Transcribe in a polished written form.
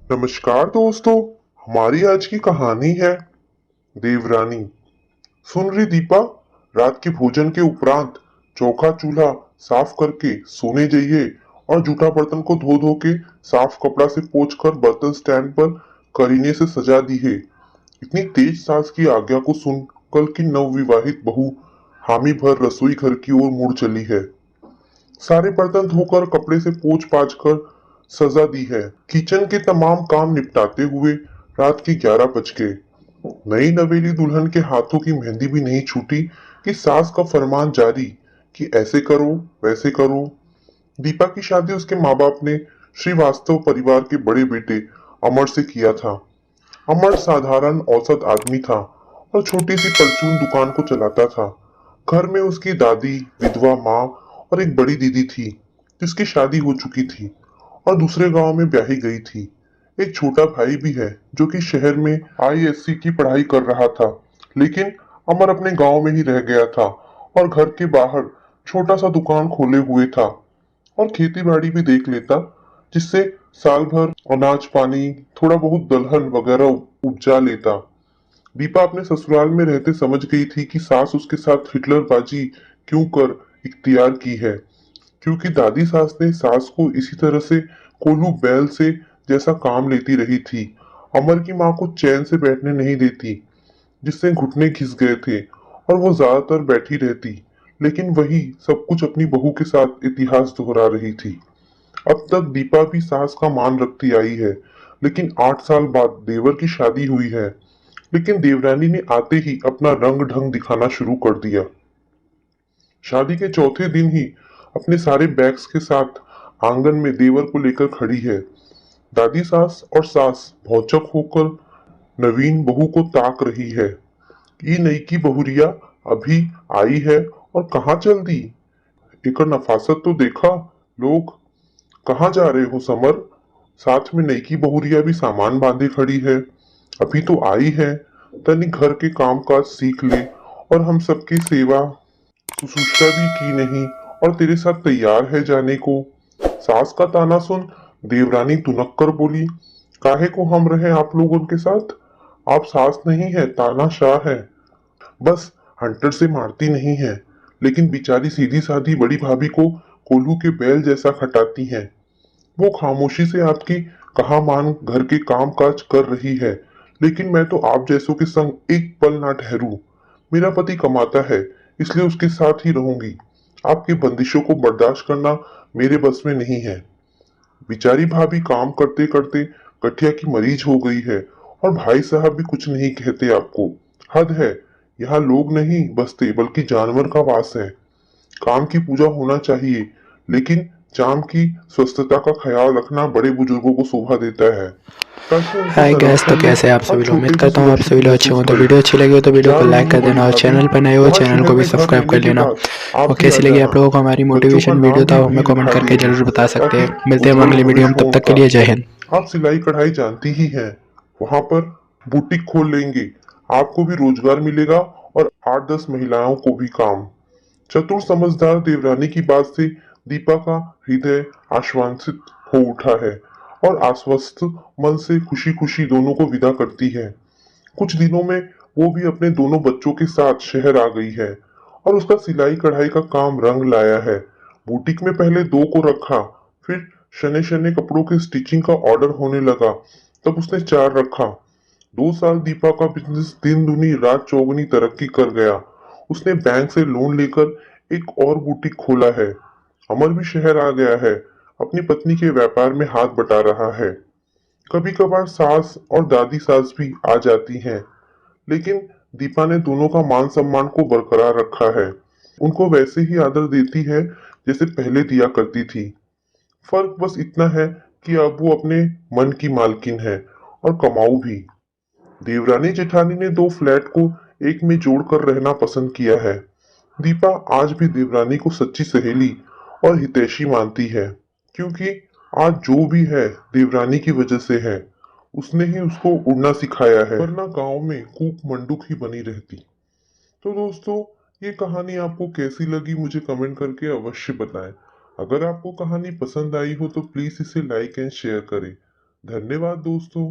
नमस्कार दोस्तों। हमारी आज की कहानी है देवरानी। सुन रही दीपा, रात के भोजन के उपरांत चौका चूल्हा साफ करके सोने जाइए और जूठा बर्तन को धो धो के साफ कपड़ा से पोंछ कर बर्तन स्टैंड पर करीने से सजा दी है। इतनी तेज सास की आज्ञा को सुन कल की नवविवाहित बहू हामी भर रसोई घर की ओर मुड़ चली है। सारे बर्तन धोकर कपड़े से पोंछ पाछ कर सजा दी है। किचन के तमाम काम निपटाते हुए रात के 11 बज गए। नई नवेली दुल्हन के हाथों की मेहंदी भी नहीं छूटी कि सास का फरमान जारी कि ऐसे करो वैसे करो। दीपा की शादी उसके माँ बाप ने श्रीवास्तव परिवार के बड़े बेटे अमर से किया था। अमर साधारण औसत आदमी था और छोटी सी परचून दुकान को चलाता था। घर में उसकी दादी, विधवा माँ और एक बड़ी दीदी थी जिसकी शादी हो चुकी थी और दूसरे गांव में ब्याही गई थी। एक छोटा भाई भी है जो कि शहर में आईएससी की पढ़ाई कर रहा था, लेकिन अमर अपने गांव में ही रह गया था और घर के बाहर छोटा सा दुकान खोले हुए था और खेती बाड़ी भी देख लेता, जिससे साल भर अनाज पानी थोड़ा बहुत दलहन वगैरह उपजा लेता। दीपा अपने ससुराल में रहते समझ गई थी कि सास उसके साथ हिटलरबाजी क्यों कर इख्तियार की है, क्योंकि दादी सास ने सास को इसी तरह से कोल्हू बैल से जैसा काम लेती रही थी। अमर की माँ को चैन से बैठने नहीं देती, जिससे घुटने घिस गए थे और वो ज्यादातर बैठी रहती, लेकिन वही सब कुछ अपनी बहू के साथ इतिहास दोहरा रही थी। अब तक दीपा भी सास का मान रखती आई है, लेकिन 8 साल बाद देवर की शादी हुई है। लेकिन देवरानी ने आते ही अपना रंग ढंग दिखाना शुरू कर दिया। शादी के चौथे दिन ही अपने सारे बैग्स के साथ आंगन में देवर को लेकर खड़ी है। दादी सास और सास भौचक होकर नवीन बहू को ताक रही है। ये नई की बहुरिया अभी आई है और कहाँ चल दी? एकर नफासत तो देखा। लोग कहाँ जा रहे हो समर? साथ में नई की बहुरिया भी सामान बांधे खड़ी है। अभी तो आई है, तनी घर के काम काज सीख ले और हम सबकी सेवा शुश्रूषा भी की नहीं और तेरे साथ तैयार है जाने को। सास का ताना सुन देवरानी तुनक कर बोली, काहे को हम रहे आप लोग उनके साथ? आप सास नहीं है, तानाशाह है। बस हंटर से मारती नहीं है, लेकिन बेचारी सीधी साधी बड़ी भाभी को कोल्हू के बैल जैसा खटाती हैं। वो खामोशी से आपकी कहा मान घर के काम काज कर रही है, लेकिन मैं तो आप जैसों के संग एक पल ना ठहरूं। मेरा पति कमाता है, इसलिए उसके साथ ही रहूंगी। आपकी बंदिशों को बर्दाश्त करना मेरे बस में नहीं है। बेचारी भाभी काम करते करते गठिया की मरीज हो गई है और भाई साहब भी कुछ नहीं कहते आपको। हद है। यहाँ लोग नहीं बसते बल्कि जानवर का वास है। काम की पूजा होना चाहिए, लेकिन जाम की स्वस्थता का ख्याल रखना बड़े बुजुर्गों को शोभा देता है, ताकि उनके हाय गैस, तो संरक्षण में कैसे हैं आप हर सभी लोग। उम्मीद छोटे भी करता हूँ आप सुरक्षित सभी लोग अच्छे महसूस हों। तो करे। वीडियो अच्छी लगी हो तो वीडियो को जान लाइक ली कर बड़ी देना और भाभी, चैनल पर नए हो वहाँ चैनल शहर को भी में घर सब्सक्राइब कर लेने के लेना। बाद और आप भी आ कैसी लगी आप जाना। लोगों को हमारी बच्चों का मोटिवेशन नाम वीडियो भी तो हमें वहीं कमेंट लिखा करके देंगे, जरूर बता सकते ताकि हैं। मिलते हैं हम उज्जवल अगली वीडियो में, भविष्य हो तब तक के उनका। लिए जय हिंद। आप सिलाई कढ़ाई जानती ही हैं, वहां पर बुटीक खोल लेंगे, आपको भी रोजगार मिलेगा और 8-10 महिलाओं को भी काम। चतुर समझदार देवरानी की बात से दीपा का हृदय आश्वासित हो उठा है और आश्वस्त मन से खुशी खुशी दोनों को विदा करती है। कुछ दिनों में वो भी अपने दोनों बच्चों के साथ शहर आ गई है और उसका सिलाई कढ़ाई का काम रंग लाया है। बुटीक में पहले 2 को रखा, फिर शने शने कपड़ों के स्टिचिंग का ऑर्डर होने लगा, तब उसने 4 रखा। 2 साल दीपा का बिजनेस दिन दुनी रात चौगुनी तरक्की कर गया। उसने बैंक से लोन लेकर एक और बुटीक खोला है। अमर भी शहर आ गया है, अपनी पत्नी के व्यापार में हाथ बटा रहा है। कभी कभार सास और दादी सास भी आ जाती हैं, लेकिन दीपा ने दोनों का मान सम्मान को बरकरार रखा है। उनको वैसे ही आदर देती है जैसे पहले दिया करती थी। फर्क बस इतना है कि अब वो अपने मन की मालकिन है और कमाऊ भी। देवरानी जेठानी ने 2 फ्लैट को एक में जोड़कर रहना पसंद किया है। दीपा आज भी देवरानी को सच्ची सहेली और हितैषी मानती है, क्योंकि आज जो भी है देवरानी की वजह से है। उसने ही उसको उड़ना सिखाया है, वरना गांव में कूक मंडूक ही बनी रहती। तो दोस्तों, ये कहानी आपको कैसी लगी मुझे कमेंट करके अवश्य बताएं। अगर आपको कहानी पसंद आई हो तो प्लीज इसे लाइक एंड शेयर करें। धन्यवाद दोस्तों।